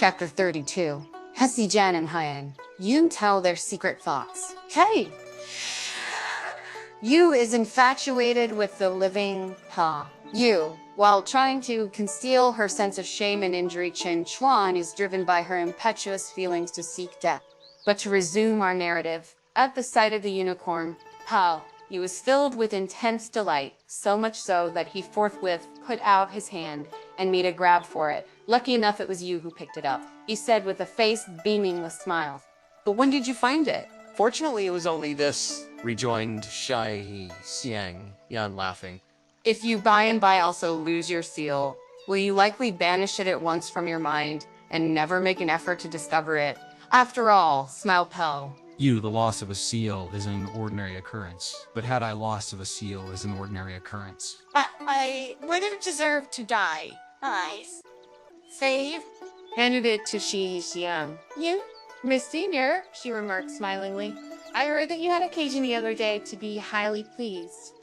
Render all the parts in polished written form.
Chapter 32. Hesi Jen and Hyen. Yoon tell their secret thoughts. Hey! Yu is infatuated with the living Ha. Yu, while trying to conceal her sense of shame and injury, Chen Chuan is driven by her impetuous feelings to seek death. But to resume our narrative, at the sight of the unicorn, Hao, he was filled with intense delight, so much so that he forthwith put out his hand and made a grab for it. Lucky enough it was you who picked it up, he said with a face beaming with smiles. But when did you find it? Fortunately, it was only this, rejoined Shai Xiang, Yan laughing. If you by and by also lose your seal, will you likely banish it at once from your mind and never make an effort to discover it? After all, smiled Pell. The loss of a seal is an ordinary occurrence. But had I loss of a seal is an ordinary occurrence. I wouldn't deserve to die. Nice. Save. Handed it to Shi Xiang. You, Miss Senior, she remarked smilingly. I heard that you had occasion the other day to be highly pleased.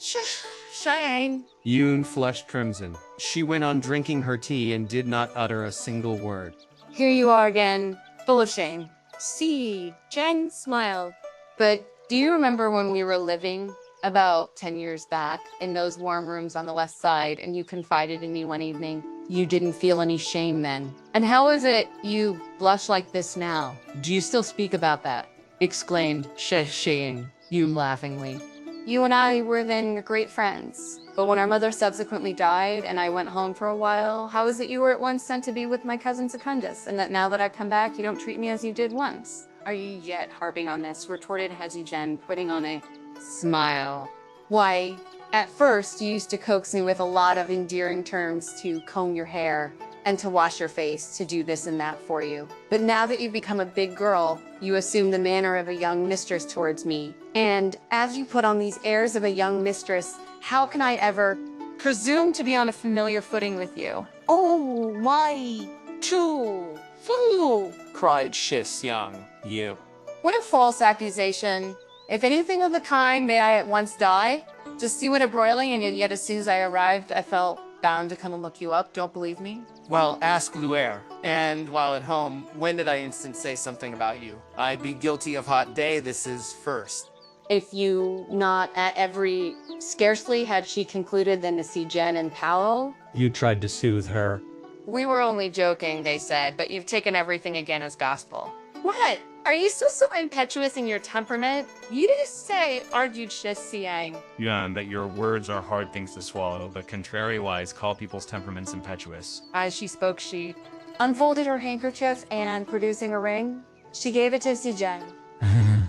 Shine. Yoon flushed crimson. She went on drinking her tea and did not utter a single word. Here you are again, full of shame. See, Jen smiled. But do you remember when we were living about 10 years back in those warm rooms on the west side and you confided in me one evening? You didn't feel any shame then. And how is it you blush like this now? Do you still speak about that? Exclaimed Sheng, Yoon laughingly. You and I were then great friends. But when our mother subsequently died and I went home for a while, how is it you were at once sent to be with my cousin Secundus, and that now that I've come back, you don't treat me as you did once? Are you yet harping on this? Retorted Hezi Jen, putting on a smile. Why, at first you used to coax me with a lot of endearing terms to comb your hair and to wash your face, to do this and that for you. But now that you've become a big girl, you assume the manner of a young mistress towards me. And as you put on these airs of a young mistress, how can I ever presume to be on a familiar footing with you? Oh, my. True. Fool. Cried Shi Xiang, Yu. What a false accusation. If anything of the kind, may I at once die? Just see what a broiling, and yet as soon as I arrived, I felt bound to come and look you up. Don't believe me? Well, ask Luer. And while at home, when did I instant say something about you? I'd be guilty of hot day, this is first. If you not at every, scarcely had she concluded than to see Jen and Paolo. You tried to soothe her. We were only joking, they said, but you've taken everything again as gospel. What? Are you still so impetuous in your temperament? You didn't say, Argued Shi Xiang. Yuan, that your words are hard things to swallow, but contrariwise call people's temperaments impetuous. As she spoke, she unfolded her handkerchief and, producing a ring, she gave it to Si Jen. I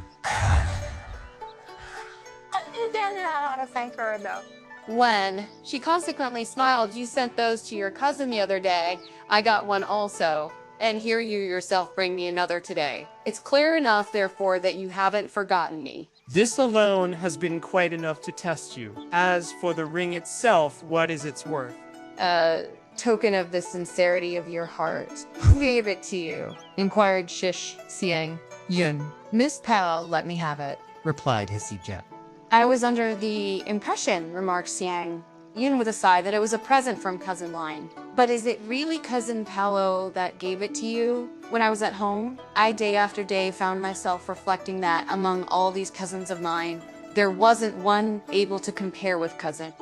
don't know how to thank her, though. When she consequently smiled, you sent those to your cousin the other day. I got one also. And here you yourself bring me another today. It's clear enough, therefore, that you haven't forgotten me. This alone has been quite enough to test you. As for the ring itself, what is its worth? Token of the sincerity of your heart. Who gave it to you? Inquired Shish Xiang. Yun, Miss Powell let me have it. replied Hissy Jet. I was under the impression, remarked Xiang, Yun with a sigh, that it was a present from Cousin Line. But is it really Cousin Paolo that gave it to you? When I was at home, I day after day found myself reflecting that among all these cousins of mine, there wasn't one able to compare with Cousin.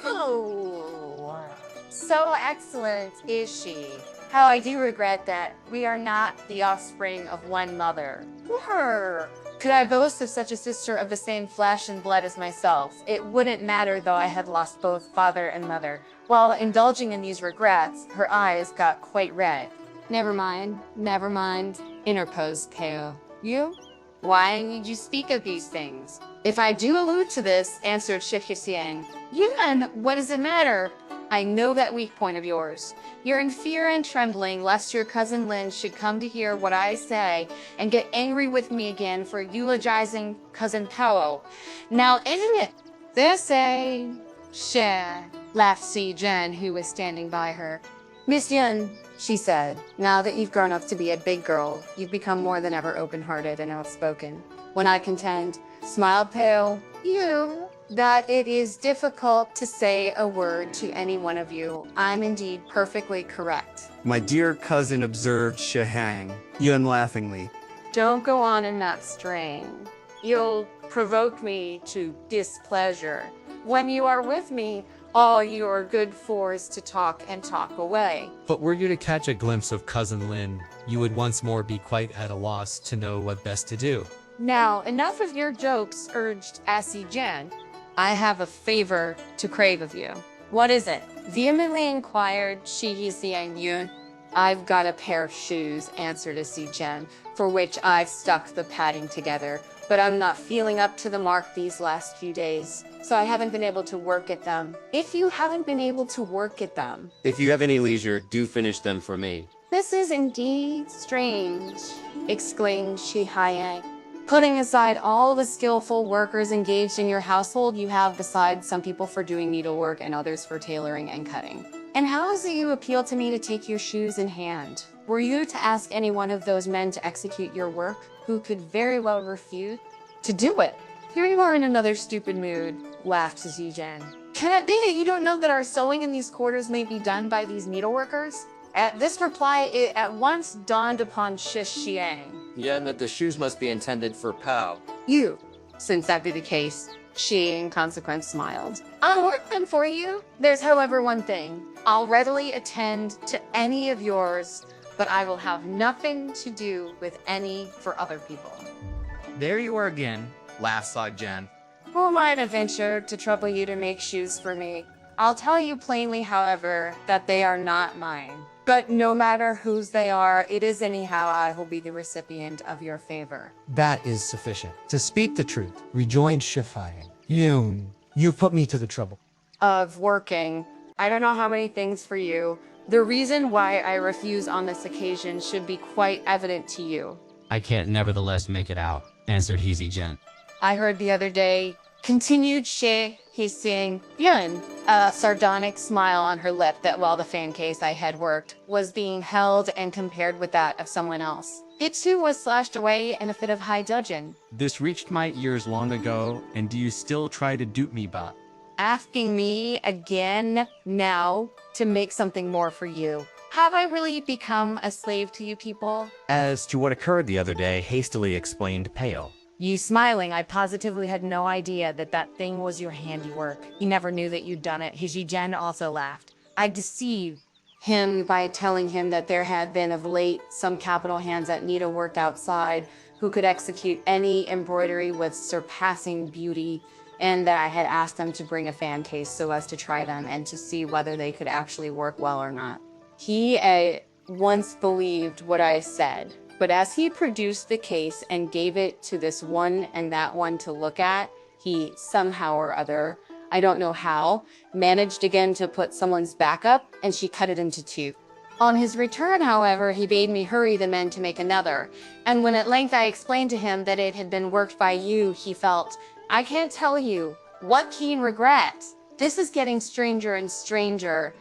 Oh, so excellent is she. How I do regret that we are not the offspring of one mother. Her. Could I boast of such a sister of the same flesh and blood as myself? It wouldn't matter though I had lost both father and mother. While indulging in these regrets, her eyes got quite red. Never mind, interposed Ko. You? Why need you speak of these things? If I do allude to this, answered Shihisiang. Yuan, what does it matter? I know that weak point of yours. You're in fear and trembling lest your cousin Lin should come to hear what I say and get angry with me again for eulogizing Cousin Paolo. Now, isn't it? They say, share, laughed Si Jen, who was standing by her. Miss Yun, she said, now that you've grown up to be a big girl, you've become more than ever open-hearted and outspoken. When I contend, smiled Pale. You, that it is difficult to say a word to any one of you. I'm indeed perfectly correct. My dear cousin observed Shahang, Yun laughingly. Don't go on in that strain. You'll provoke me to displeasure. When you are with me, all you are good for is to talk and talk away. But were you to catch a glimpse of Cousin Lin, you would once more be quite at a loss to know what best to do. Now, enough of your jokes, urged Assy Jen. I have a favor to crave of you. What is it? Vehemently inquired Shi Xiang Yun. I've got a pair of shoes, answered Assy Jen, for which I've stuck the padding together, but I'm not feeling up to the mark these last few days, so I haven't been able to work at them. If you haven't been able to work at them, If you have any leisure, do finish them for me. this is indeed strange, exclaimed Shi Haiyang. Putting aside all the skillful workers engaged in your household, you have besides some people for doing needlework and others for tailoring and cutting. And how is it you appeal to me to take your shoes in hand? Were you to ask any one of those men to execute your work, who could very well refuse to do it? Here you are in another stupid mood, laughed Zijian. Can it be that you don't know that our sewing in these quarters may be done by these needleworkers? At this reply, it at once dawned upon Xiang. Yeah, and that the shoes must be intended for Pao. You, since that be the case, she in consequence smiled. I'll work them for you. There's however one thing. I'll readily attend to any of yours, but I will have nothing to do with any for other people. There you are again, laughed Sa Jen. Who am I to venture to trouble you to make shoes for me? I'll tell you plainly, however, that they are not mine. But no matter whose they are, it is anyhow I will be the recipient of your favor. That is sufficient. To speak the truth, rejoined Shifai. You put me to the trouble. Of working. I don't know how many things for you. The reason why I refuse on this occasion should be quite evident to you. I can't nevertheless make it out, answered Heezy Gent. I heard the other day, continued She Hsing Yun, a sardonic smile on her lip that while the fan case I had worked was being held and compared with that of someone else. It too was slashed away in a fit of high dudgeon. This reached my ears long ago, and do you still try to dupe me, Bot? Asking me again now to make something more for you. Have I really become a slave to you people? As to what occurred the other day, hastily explained Pale. You smiling, I positively had no idea that that thing was your handiwork. He never knew that you'd done it. Jen also laughed. I deceived him by telling him that there had been of late some capital hands at needlework outside who could execute any embroidery with surpassing beauty, and that I had asked them to bring a fan case so as to try them and to see whether they could actually work well or not. He once believed what I said. But as he produced the case and gave it to this one and that one to look at, he somehow or other, I don't know how, managed again to put someone's back up, and she cut it into two. On his return, however, he bade me hurry the men to make another, and when at length I explained to him that it had been worked by you, he felt, I can't tell you, what keen regret. This is getting stranger and stranger,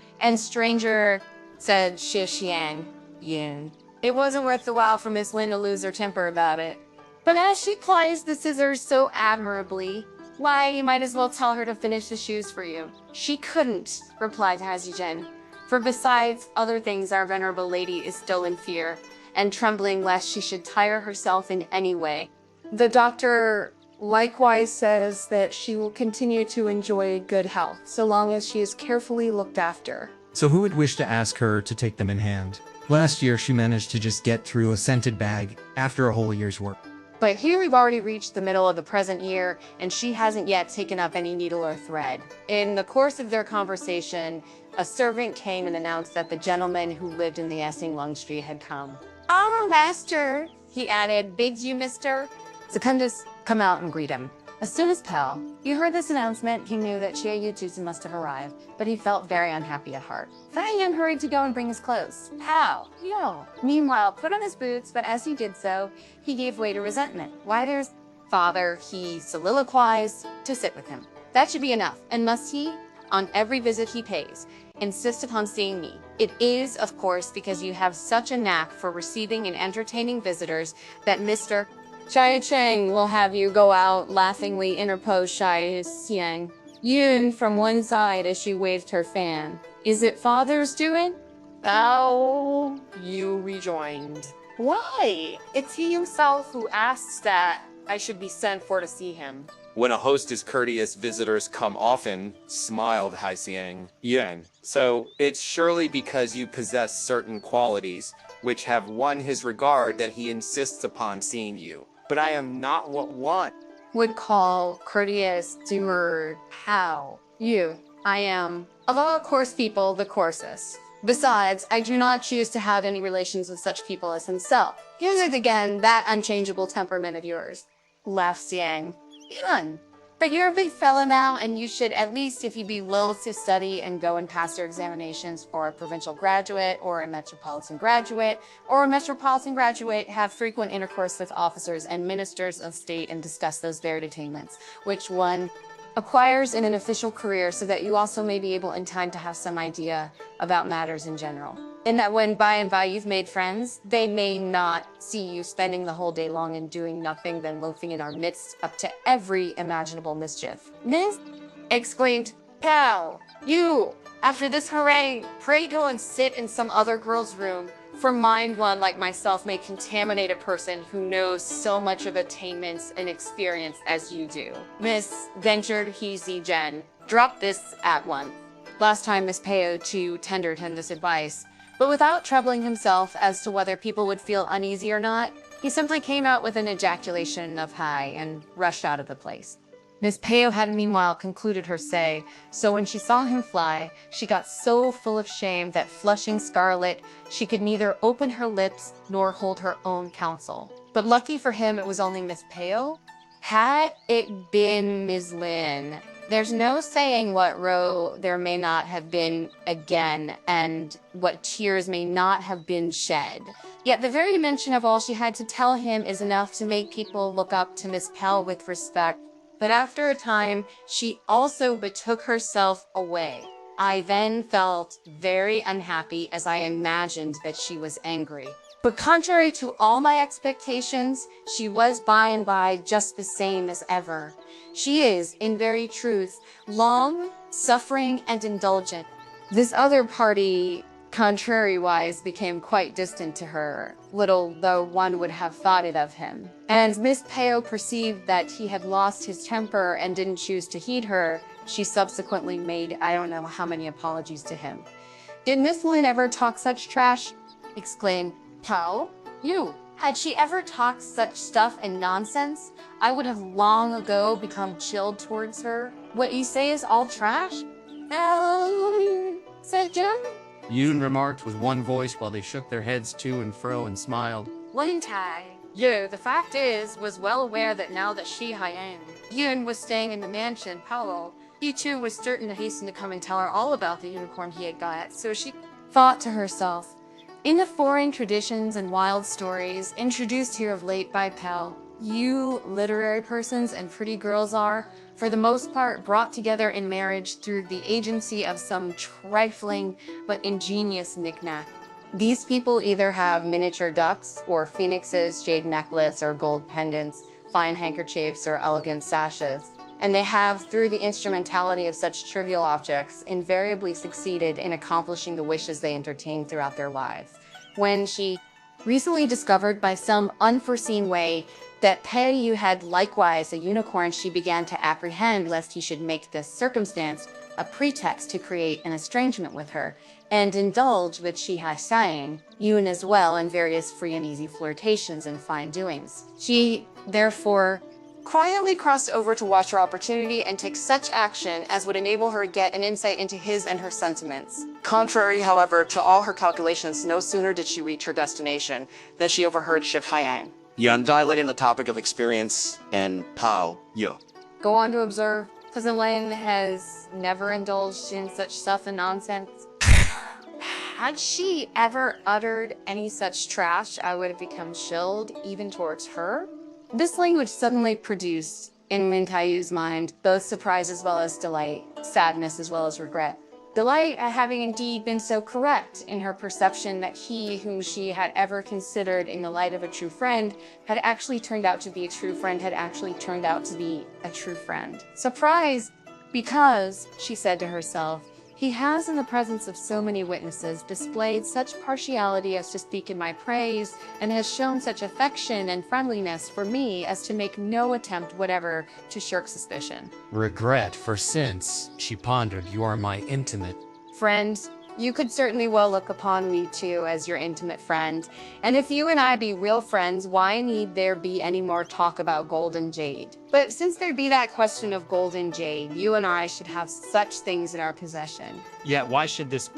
said Xiang Yin. It wasn't worth the while for Miss Lin to lose her temper about it. But as she plies the scissors so admirably, why, you might as well tell her to finish the shoes for you. She couldn't, replied Hazijen, for besides other things our venerable lady is still in fear, and trembling lest she should tire herself in any way. The doctor likewise says that she will continue to enjoy good health, so long as she is carefully looked after. So who would wish to ask her to take them in hand? Last year, she managed to just get through a scented bag after a whole year's work. But here we've already reached the middle of the present year, and she hasn't yet taken up any needle or thread. In the course of their conversation, a servant came and announced that the gentleman who lived in the Essing Lung Street had come. "Oh, master," he added, "bids you, mister." Secundus, come out and greet him. As soon as Pell, you heard this announcement, he knew that Xie Yutuzi must have arrived, but he felt very unhappy at heart. Fan Yan hurried to go and bring his clothes. How? Yo. Meanwhile, put on his boots, but as he did so, he gave way to resentment. Why there's father, he soliloquized, to sit with him. That should be enough, and must he, on every visit he pays, insist upon seeing me? It is, of course, because you have such a knack for receiving and entertaining visitors that Mr. Shai Cheng will have you go out, laughingly interposed Shai Xiang. Yun from one side as she waved her fan. Is it father's doing? Now you rejoined. Why? It's he himself who asks that I should be sent for to see him. When a host is courteous, visitors come often, smiled Hai Xiang. Yuan. So, it's surely because you possess certain qualities, which have won his regard that he insists upon seeing you. But I am not what one would call courteous, doer, how. You, I am, of all coarse people, the coarsest. Besides, I do not choose to have any relations with such people as himself. Here's it again, that unchangeable temperament of yours. Laughed Xiang. Yun, but you're a big fella now, and you should at least, if you be loath to study and go and pass your examinations for a provincial graduate or a metropolitan graduate, have frequent intercourse with officers and ministers of state and discuss those varied attainments, which one acquires in an official career, so that you also may be able in time to have some idea about matters in general. And that when by and by you've made friends, they may not see you spending the whole day long and doing nothing than loafing in our midst up to every imaginable mischief. Miss, exclaimed, Pal, you, after this harangue, pray go and sit in some other girl's room, for mine one like myself may contaminate a person who knows so much of attainments and experience as you do. Miss, ventured Heezy Jen, drop this at once. Last time Miss Peo too tendered him this advice, but without troubling himself as to whether people would feel uneasy or not, he simply came out with an ejaculation of hi and rushed out of the place. Miss Peo had meanwhile concluded her say, so when she saw him fly, she got so full of shame that, flushing scarlet, she could neither open her lips nor hold her own counsel. But lucky for him, it was only Miss Peo. Had it been Ms. Lin, there's no saying what row there may not have been again, and what tears may not have been shed. Yet the very mention of all she had to tell him is enough to make people look up to Miss Pell with respect. But after a time, she also betook herself away. I then felt very unhappy, as I imagined that she was angry. But contrary to all my expectations, she was by and by just the same as ever. She is, in very truth, long, suffering, and indulgent. This other party, contrariwise, became quite distant to her, little though one would have thought it of him. And Miss Peo perceived that he had lost his temper and didn't choose to heed her. She subsequently made I don't know how many apologies to him. Did Miss Lin ever talk such trash? Exclaimed Pao. You. Had she ever talked such stuff and nonsense, I would have long ago become chilled towards her. What you say is all trash? Said Jen. Yoon remarked with one voice while they shook their heads to and fro and smiled. Tai. Yo, the fact is, was well aware that now that Shi Haiyan Yoon was staying in the mansion, Paolo, he too was certain to hasten to come and tell her all about the unicorn he had got. So she thought to herself, in the foreign traditions and wild stories introduced here of late by Pell, you literary persons and pretty girls are, for the most part, brought together in marriage through the agency of some trifling but ingenious knickknack. These people either have miniature ducks or phoenixes, jade necklace or gold pendants, fine handkerchiefs or elegant sashes, and they have, through the instrumentality of such trivial objects, invariably succeeded in accomplishing the wishes they entertained throughout their lives. When she recently discovered by some unforeseen way that Pei had likewise a unicorn, she began to apprehend lest he should make this circumstance a pretext to create an estrangement with her, and indulge with Shi Haiyan Yoon as well in various free and easy flirtations and fine doings. She, therefore, quietly crossed over to watch her opportunity and take such action as would enable her to get an insight into his and her sentiments. Contrary, however, to all her calculations, no sooner did she reach her destination than she overheard Shi Haiyan Yun dilating the topic of experience and Pao Yu. go on to observe, Cousin Lane has never indulged in such stuff and nonsense. Had she ever uttered any such trash, I would have become chilled, even towards her. This language suddenly produced, in Min Taiyu's mind, both surprise as well as delight, sadness as well as regret. delight at having indeed been so correct in her perception that he whom she had ever considered in the light of a true friend had actually turned out to be a true friend, had actually turned out to be a true friend. Surprise, because, she said to herself, he has, in the presence of so many witnesses, displayed such partiality as to speak in my praise, and has shown such affection and friendliness for me as to make no attempt whatever to shirk suspicion. Regret, for since, she pondered, you are my intimate Friend, you could certainly well look upon me too as your intimate friend. And if you and I be real friends, why need there be any more talk about gold and jade? But since there be that question of gold and jade, you and I should have such things in our possession. Yet why should this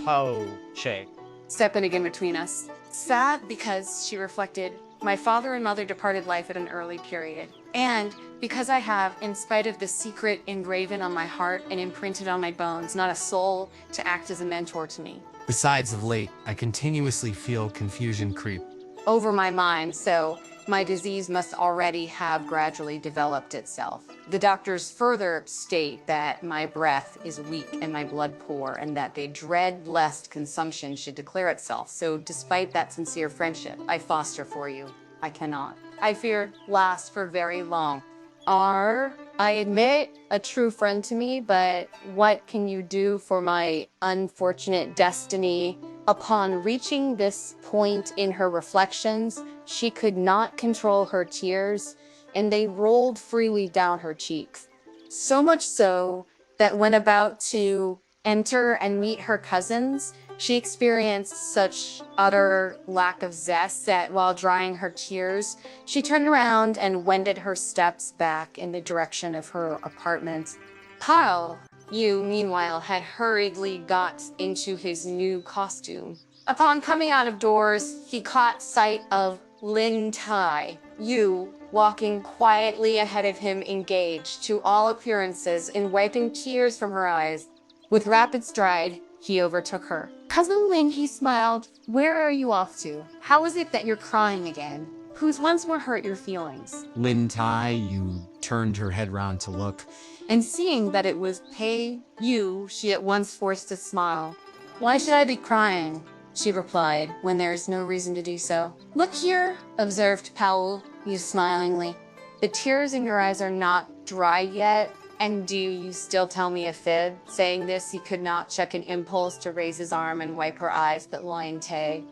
shake? Step in again between us. Sad because, she reflected, my father and mother departed life at an early period. And because I have, in spite of the secret engraven on my heart and imprinted on my bones, not a soul to act as a mentor to me. Besides, of late, I continuously feel confusion creep over my mind, so my disease must already have gradually developed itself. The doctors further state that my breath is weak and my blood poor, and that they dread lest consumption should declare itself. So despite that sincere friendship I foster for you, I cannot. I fear last for very long. Are, I admit, a true friend to me, but what can you do for my unfortunate destiny? Upon reaching this point in her reflections, she could not control her tears, and they rolled freely down her cheeks. So much so that when about to enter and meet her cousins, she experienced such utter lack of zest that while drying her tears, she turned around and wended her steps back in the direction of her apartment. Kyle, you, meanwhile, had hurriedly got into his new costume. Upon coming out of doors, he caught sight of Lin Tai, you, walking quietly ahead of him, engaged, to all appearances, in wiping tears from her eyes. With rapid stride, he overtook her. Cousin Lin, he smiled. Where are you off to? How is it that you're crying again? Whose once more hurt your feelings? Lin Tai, you turned her head round to look. And seeing that it was Pei Yu, she at once forced a smile. Why should I be crying? She replied, when there is no reason to do so. Look here, observed Powell, Yu smilingly. The tears in your eyes are not dry yet. And do you still tell me a fib? Saying this, he could not check an impulse to raise his arm and wipe her eyes, but Lion Tay.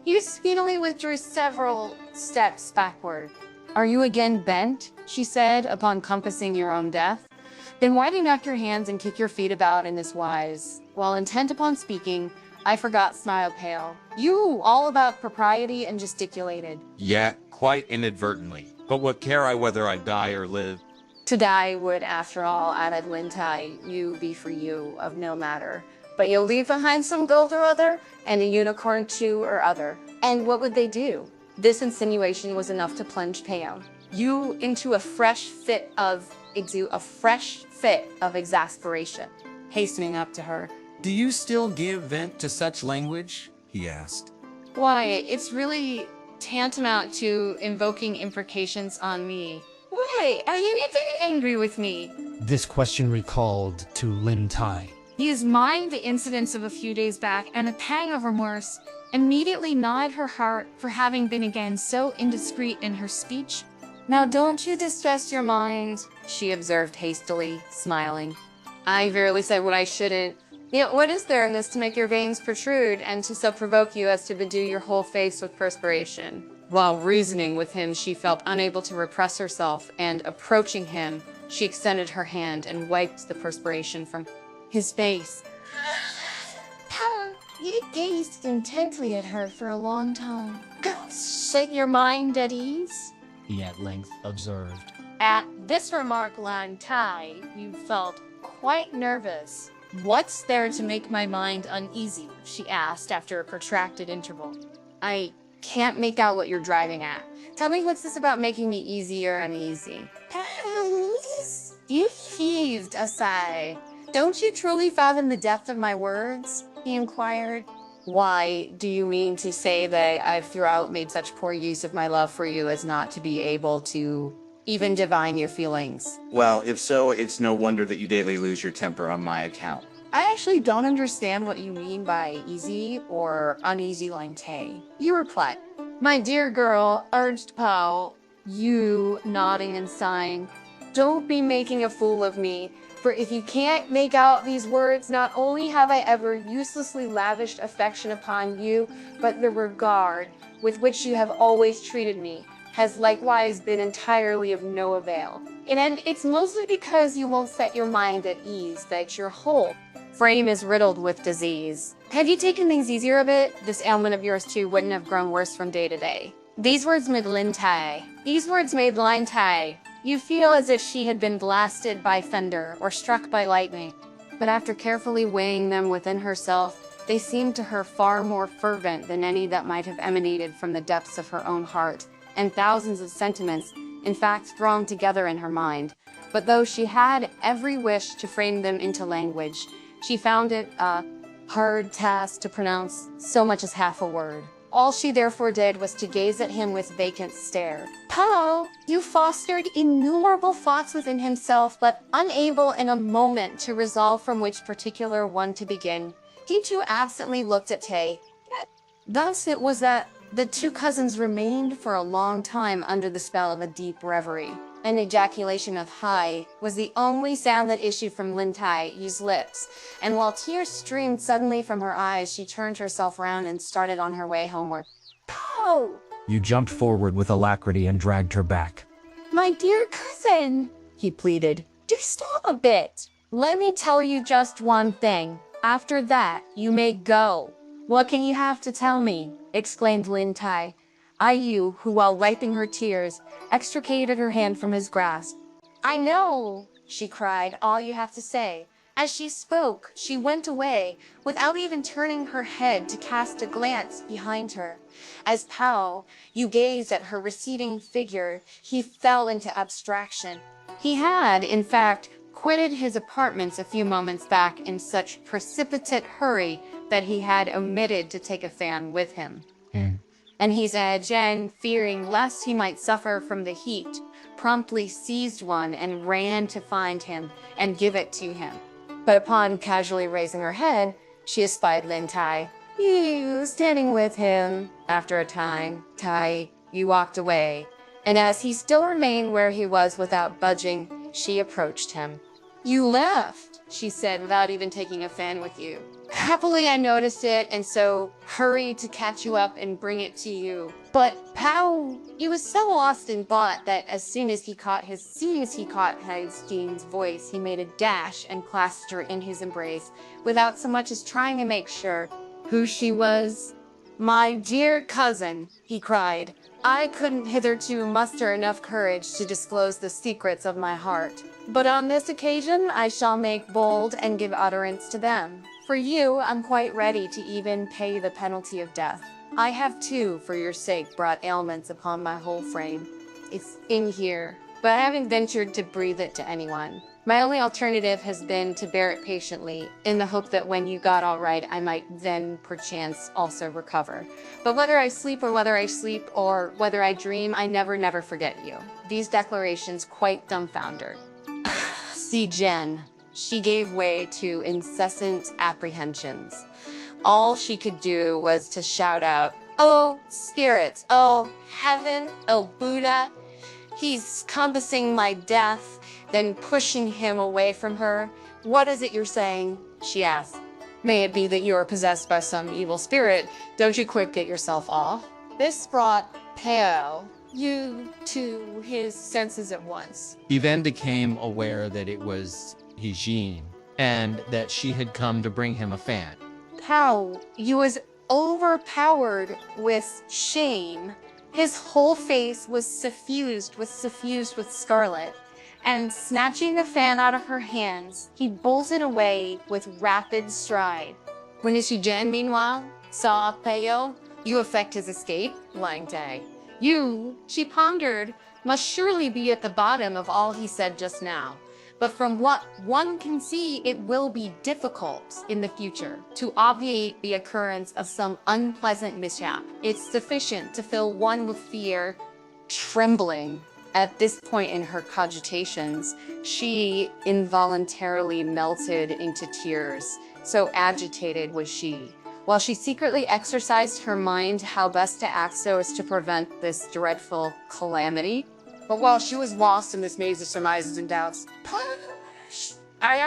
You speedily withdrew several steps backward. Are you again bent? She said, upon compassing your own death. Then why do you knock your hands and kick your feet about in this wise? While intent upon speaking, I forgot Smile Pale. You, all about propriety, and gesticulated. Yeah, quite inadvertently. But what care I whether I die or live? To die would, after all, added Lin Tai, you be for you, of no matter. But you'll leave behind some gold or other, and a unicorn too or other. And what would they do? This insinuation was enough to plunge Peo, you into a fresh fit of exasperation. Hastening up to her. Do you still give vent to such language? He asked. Why, it's really tantamount to invoking imprecations on me. Why, are you even angry with me? This question recalled to Lin Tai. He is mind the incidents of a few days back, and a pang of remorse immediately gnawed her heart for having been again so indiscreet in her speech. Now don't you distress your mind, she observed hastily, smiling. I verily said what I shouldn't. Yet what is there in this to make your veins protrude, and to so provoke you as to bedew your whole face with perspiration? While reasoning with him, she felt unable to repress herself, and approaching him, she extended her hand and wiped the perspiration from his face. You gazed intently at her for a long time. Set your mind at ease, He at length observed. At this remark, Lan Tai, you felt quite nervous. What's there to make my mind uneasy? She asked after a protracted interval. I can't make out what you're driving at. Tell me what's this about making me easy or uneasy? You heaved a sigh. Don't you truly fathom the depth of my words? He inquired. Why, do you mean to say that I've throughout made such poor use of my love for you as not to be able to even divine your feelings? Well, if so, it's no wonder that you daily lose your temper on my account. I actually don't understand what you mean by easy or uneasy Lang Tay. You reply, my dear girl, urged Poe, you nodding and sighing. Don't be making a fool of me, for if you can't make out these words, not only have I ever uselessly lavished affection upon you, but the regard with which you have always treated me has likewise been entirely of no avail. And it's mostly because you won't set your mind at ease that your whole frame is riddled with disease. Had you taken things easier a bit, this ailment of yours too wouldn't have grown worse from day to day. These words made Lin Tai. You feel as if she had been blasted by thunder or struck by lightning. But after carefully weighing them within herself, they seemed to her far more fervent than any that might have emanated from the depths of her own heart, and thousands of sentiments, in fact, thronged together in her mind. But though she had every wish to frame them into language, she found it a hard task to pronounce so much as half a word. All she therefore did was to gaze at him with vacant stare. Poe, you fostered innumerable thoughts within himself, but unable in a moment to resolve from which particular one to begin. He too absently looked at Tay. Thus it was that the two cousins remained for a long time under the spell of a deep reverie. An ejaculation of "hi" was the only sound that issued from Lin Tai's lips, and while tears streamed suddenly from her eyes, she turned herself round and started on her way homeward. Poe! You jumped forward with alacrity and dragged her back. My dear cousin, he pleaded, do stop a bit. Let me tell you just one thing. After that, you may go. What can you have to tell me? Exclaimed Lin Tai. Ai, who, while wiping her tears, extricated her hand from his grasp. I know, she cried, all you have to say. As she spoke, she went away, without even turning her head to cast a glance behind her. As Poe, you gazed at her receding figure, he fell into abstraction. He had, in fact, quitted his apartments a few moments back in such precipitate hurry that he had omitted to take a fan with him. And he said, Jen, fearing lest he might suffer from the heat, promptly seized one and ran to find him and give it to him. But upon casually raising her head, she espied Lin Tai. You standing with him. After a time, Tai, you walked away. And as he still remained where he was without budging, she approached him. You left, she said, without even taking a fan with you. Happily, I noticed it, and so hurried to catch you up and bring it to you. But Pow, he was so lost in thought that as soon as he caught Haistine's voice, he made a dash and clasped her in his embrace, without so much as trying to make sure who she was. My dear cousin, he cried, I couldn't hitherto muster enough courage to disclose the secrets of my heart. But on this occasion, I shall make bold and give utterance to them. For you, I'm quite ready to even pay the penalty of death. I have too, for your sake, brought ailments upon my whole frame. It's in here, but I haven't ventured to breathe it to anyone. My only alternative has been to bear it patiently, in the hope that when you got all right, I might then, perchance, also recover. But whether I sleep or whether I dream, I never forget you. These declarations quite dumbfoundered. See Jen. She gave way to incessant apprehensions. All she could do was to shout out, Oh, spirits, oh, heaven, oh, Buddha. He's compassing my death, then pushing him away from her. What is it you're saying? She asked. May it be that you are possessed by some evil spirit? Don't you quick get yourself off. This brought Poe to his senses at once. He then became aware that it was Hijin, and that she had come to bring him a fan. Pow, he was overpowered with shame. His whole face was suffused with scarlet, and snatching the fan out of her hands, he bolted away with rapid stride. When Jen, meanwhile, saw Peo, you effect his escape, Lang Tai. You, she pondered, must surely be at the bottom of all he said just now. But from what one can see, it will be difficult in the future to obviate the occurrence of some unpleasant mishap. It's sufficient to fill one with fear, trembling, At this point in her cogitations, she involuntarily melted into tears. So agitated was she. While she secretly exercised her mind how best to act so as to prevent this dreadful calamity. But while she was lost in this maze of surmises and doubts, I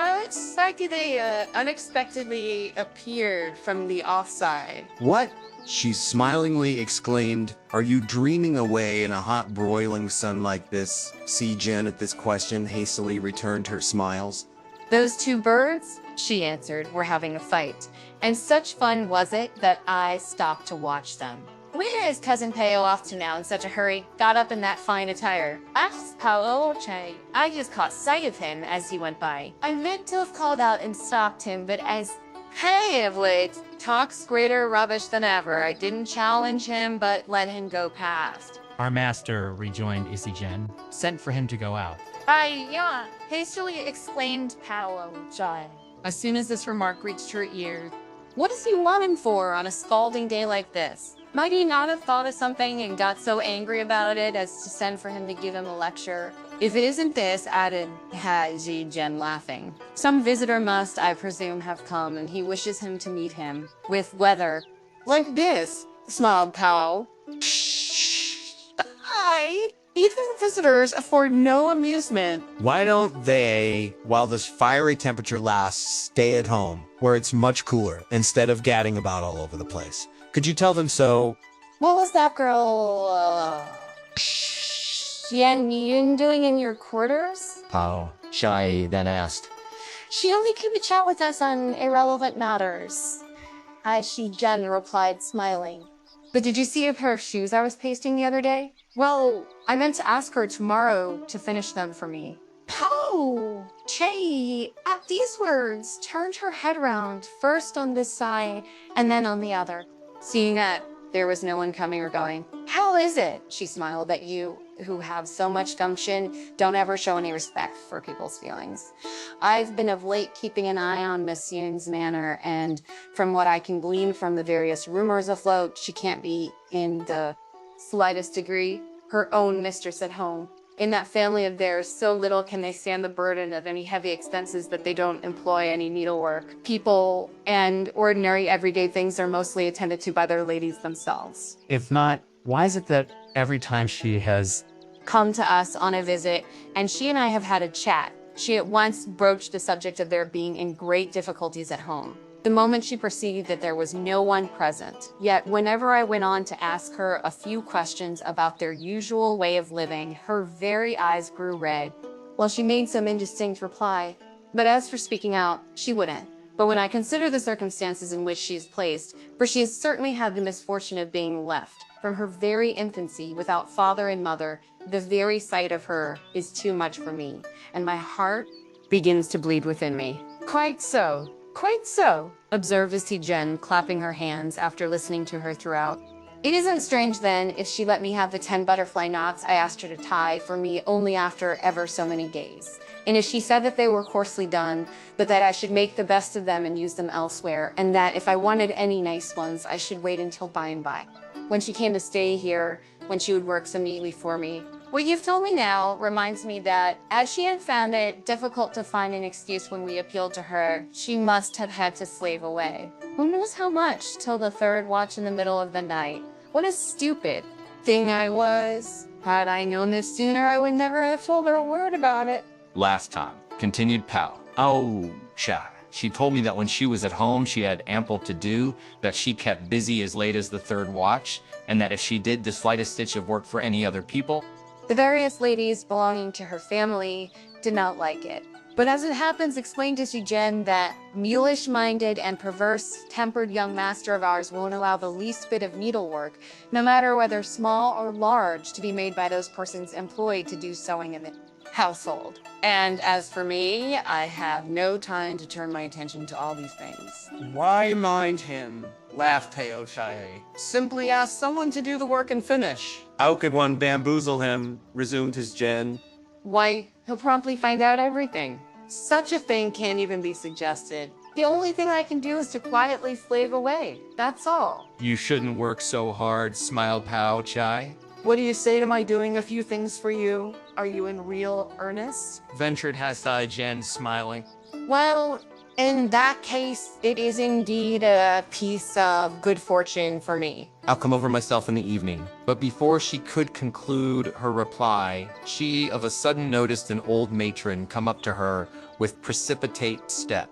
unexpectedly appeared from the offside. What? She smilingly exclaimed, "Are you dreaming away in a hot broiling sun like this?" Si Jen at this question hastily returned her smiles. Those two birds, she answered, were having a fight. And such fun was it that I stopped to watch them. Where is Cousin Peo off to now in such a hurry? Got up in that fine attire. Asked Paolo Che. I just caught sight of him as he went by. I meant to have called out and stopped him, but as Hey of late talks greater rubbish than ever, I didn't challenge him, but let him go past. Our master, rejoined Isigen, sent for him to go out. Yeah, hastily exclaimed Paolo Che. As soon as this remark reached her ears, what is he wanting for on a scalding day like this? Might he not have thought of something and got so angry about it as to send for him to give him a lecture? If it isn't this, added Haji Jen laughing. Some visitor must, I presume, have come, and he wishes him to meet him. With weather like this, smiled Powell. Even visitors afford no amusement. Why don't they, while this fiery temperature lasts, stay at home, where it's much cooler, instead of gadding about all over the place? Could you tell them so? What was that girl, Yen Yun doing in your quarters? Pao Shai then asked. She only came to chat with us on irrelevant matters. Shi Jen replied, smiling. But did you see a pair of shoes I was pasting the other day? Well, I meant to ask her tomorrow to finish them for me. Pow! Che, at these words, turned her head round, first on this side and then on the other. Seeing that there was no one coming or going. How is it, she smiled, that you, who have so much gumption, don't ever show any respect for people's feelings? I've been of late keeping an eye on Miss Yoon's manner, and from what I can glean from the various rumors afloat, she can't be, in the slightest degree, her own mistress at home. In that family of theirs, so little can they stand the burden of any heavy expenses that they don't employ any needlework. People and ordinary everyday things are mostly attended to by their ladies themselves. If not, why is it that every time she has Come to us on a visit, and she and I have had a chat. She at once broached the subject of their being in great difficulties at home, the moment she perceived that there was no one present. Yet whenever I went on to ask her a few questions about their usual way of living, her very eyes grew red, while she made some indistinct reply. But as for speaking out, she wouldn't. But when I consider the circumstances in which she is placed, for she has certainly had the misfortune of being left, from her very infancy, without father and mother, the very sight of her is too much for me, and my heart begins to bleed within me. Quite so, observed Si Jen, clapping her hands after listening to her throughout. It isn't strange then if she let me have the 10 butterfly knots I asked her to tie for me only after ever so many days. And if she said that they were coarsely done, but that I should make the best of them and use them elsewhere, and that if I wanted any nice ones, I should wait until by and by, when she came to stay here, when she would work so neatly for me. What you've told me now reminds me that, as she had found it difficult to find an excuse when we appealed to her, she must have had to slave away. Who knows how much, till the third watch in the middle of the night. What a stupid thing I was. Had I known this sooner, I would never have told her a word about it. Last time, continued Pao. Oh, cha. She told me that when she was at home, she had ample to do, that she kept busy as late as the third watch, and that if she did the slightest stitch of work for any other people, the various ladies belonging to her family did not like it. But as it happens, explained to Si Jen that mulish-minded and perverse-tempered young master of ours won't allow the least bit of needlework, no matter whether small or large, to be made by those persons employed to do sewing in the household. And as for me, I have no time to turn my attention to all these things. Why mind him? Laughed Peo Shai. Simply ask someone to do the work and finish. How could one bamboozle him? Resumed his Jen. Why, he'll promptly find out everything. Such a thing can't even be suggested. The only thing I can do is to quietly slave away. That's all. you shouldn't work so hard, smiled Pao Chai. What do you say to my doing a few things for you? Are you in real earnest? Ventured Hasai Jen, smiling. Well, in that case, it is indeed a piece of good fortune for me. I'll come over myself in the evening. But before she could conclude her reply, she of a sudden noticed an old matron come up to her with precipitate step.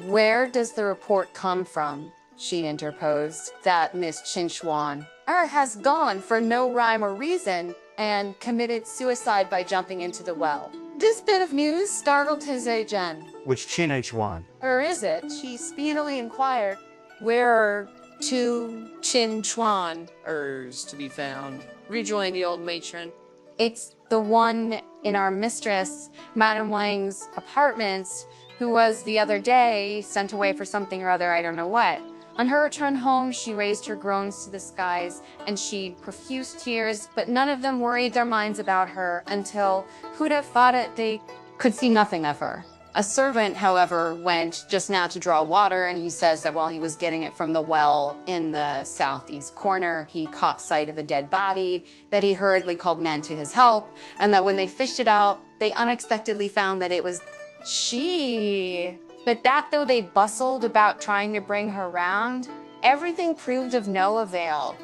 Where does the report come from? She interposed. That Miss Chinchuan has gone for no rhyme or reason and committed suicide by jumping into the well. This bit of news startled his Jen. Which Chin H1? Or is it? She speedily inquired. Where are two Chinchuan To be found, rejoined the old matron. It's the one in our mistress, Madame Wang's apartments, who was the other day sent away for something or other, I don't know what. On her return home, she raised her groans to the skies, and she profuse tears, but none of them worried their minds about her until, who'd have thought it, they could see nothing of her. A servant, however, went just now to draw water, and he says that while he was getting it from the well in the southeast corner, he caught sight of a dead body, that he hurriedly called men to his help, and that when they fished it out, they unexpectedly found that it was she. But that though they bustled about trying to bring her round, everything proved of no avail.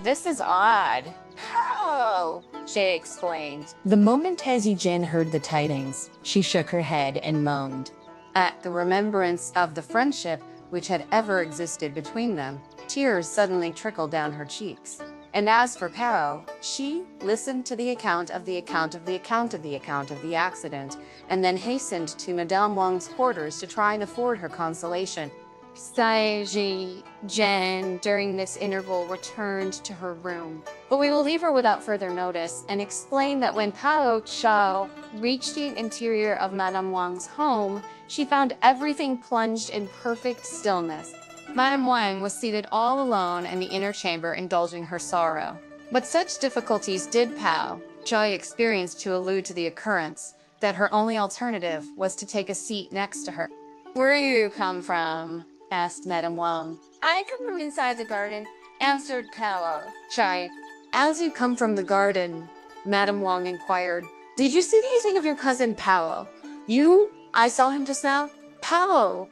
This is odd. How? She explained. The moment Hezi Jin heard the tidings, she shook her head and moaned. At the remembrance of the friendship which had ever existed between them, tears suddenly trickled down her cheeks. And as for Paro, she listened to the account of the account of the account of the account of the accident, and then hastened to Madame Wang's quarters to try and afford her consolation. Saiji Jen, during this interval, returned to her room. But we will leave her without further notice and explain that when Pao Chao reached the interior of Madame Wang's home, she found everything plunged in perfect stillness. Madame Wang was seated all alone in the inner chamber, indulging her sorrow. But such difficulties did Pao Chai experience to allude to the occurrence that her only alternative was to take a seat next to her. Where you come from? Asked Madame Wang. I come from inside the garden, answered Pao Chai. As you come from the garden, Madame Wang inquired, did you see anything of your cousin Pao? I saw him just now. Pao!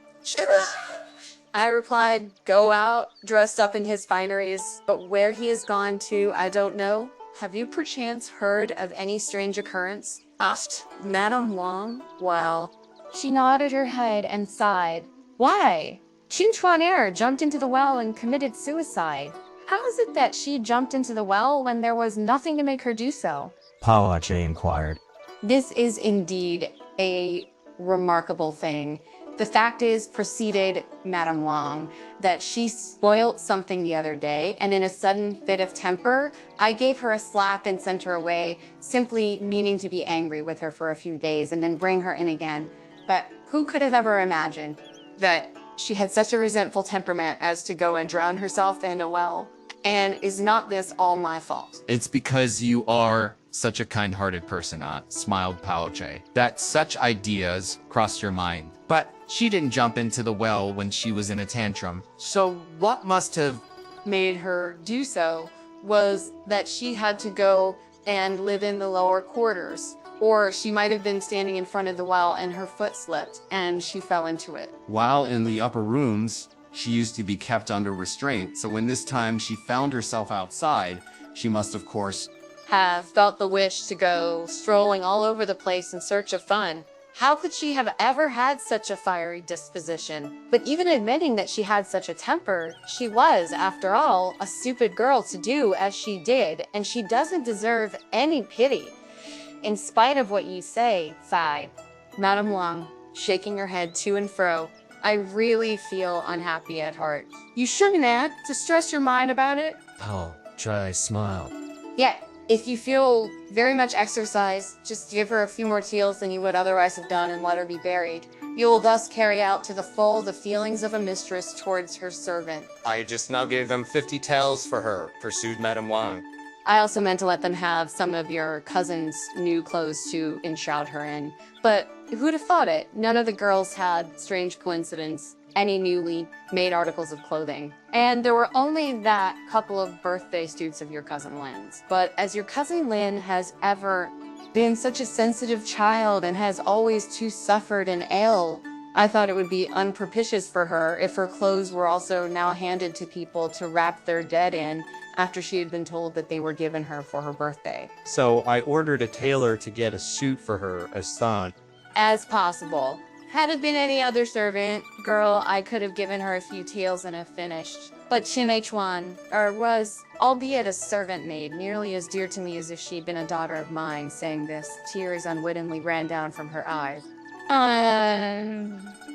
I replied, go out, dressed up in his fineries, but where he has gone to, I don't know. Have you perchance heard of any strange occurrence? Asked Madame Wang. Well, she nodded her head and sighed. Why? Qin Chuan jumped into the well and committed suicide. How is it that she jumped into the well when there was nothing to make her do so? Pao Che inquired. This is indeed a remarkable thing. The fact is, proceeded Madame Wang, that she spoilt something the other day, and in a sudden fit of temper, I gave her a slap and sent her away, simply meaning to be angry with her for a few days and then bring her in again. But who could have ever imagined that she had such a resentful temperament as to go and drown herself in a well? And is not this all my fault? It's because you are such a kind-hearted person, Aunt, smiled Paoche, that such ideas crossed your mind. But she didn't jump into the well when she was in a tantrum. So what must have made her do so was that she had to go and live in the lower quarters. Or she might have been standing in front of the well and her foot slipped and she fell into it. While in the upper rooms, she used to be kept under restraint, so when this time she found herself outside, she must of course have felt the wish to go strolling all over the place in search of fun. How could she have ever had such a fiery disposition? But even admitting that she had such a temper, she was, after all, a stupid girl to do as she did, and she doesn't deserve any pity. In spite of what you say, sighed Madame Wang, shaking her head to and fro. I really feel unhappy at heart. You shouldn't add to stress your mind about it. Pao Chai smiled. Yeah, if you feel very much exercised, just give her a few more teals than you would otherwise have done and let her be buried. You will thus carry out to the full the feelings of a mistress towards her servant. I just now gave them 50 taels for her, pursued Madame Wang. I also meant to let them have some of your cousin's new clothes to enshroud her in. But Who'd have thought it? None of the girls had, strange coincidence, any newly made articles of clothing. And there were only that couple of birthday suits of your cousin Lynn's. But as your cousin Lynn has ever been such a sensitive child and has always too suffered and ill, I thought it would be unpropitious for her if her clothes were also now handed to people to wrap their dead in after she had been told that they were given her for her birthday. So I ordered a tailor to get a suit for her as son. As possible. Had it been any other servant girl, I could have given her a few tails and have finished. But Chin-H-Wan, was, albeit a servant maid, nearly as dear to me as if she'd been a daughter of mine. Saying this, tears unwittingly ran down from her eyes.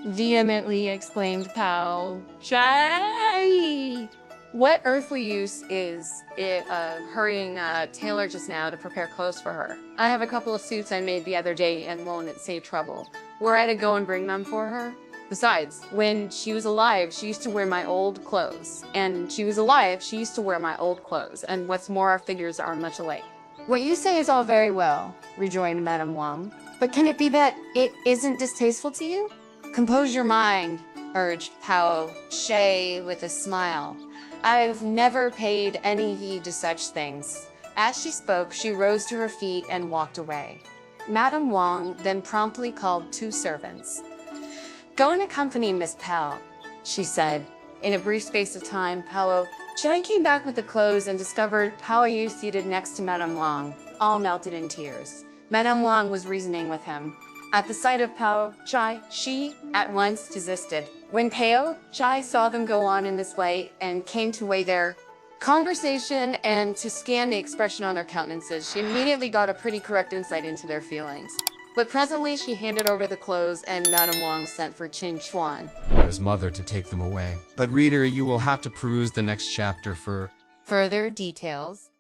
Vehemently exclaimed Pao. Shy! What earthly use is it hurrying a tailor just now to prepare clothes for her? I have a couple of suits I made the other day and won't it save trouble? Were I to go and bring them for her? Besides, when she was alive, she used to wear my old clothes. And what's more, our figures are much alike. What you say is all very well, rejoined Madame Wang. But can it be that it isn't distasteful to you? Compose your mind, urged Pao Shay with a smile. I've never paid any heed to such things. As she spoke, she rose to her feet and walked away. Madame Wang then promptly called 2 servants. Go and accompany Miss Pao, she said. In a brief space of time, Pao Chai came back with the clothes and discovered Pao Yu seated next to Madame Wang, all melted in tears. Madame Wang was reasoning with him. At the sight of Pao Chai, she at once desisted. When Pao Chai saw them go on in this way and came to weigh their conversation and to scan the expression on their countenances, she immediately got a pretty correct insight into their feelings. But presently she handed over the clothes and Madame Wang sent for Qin Chuan, His mother, to take them away. But reader, you will have to peruse the next chapter for Further details.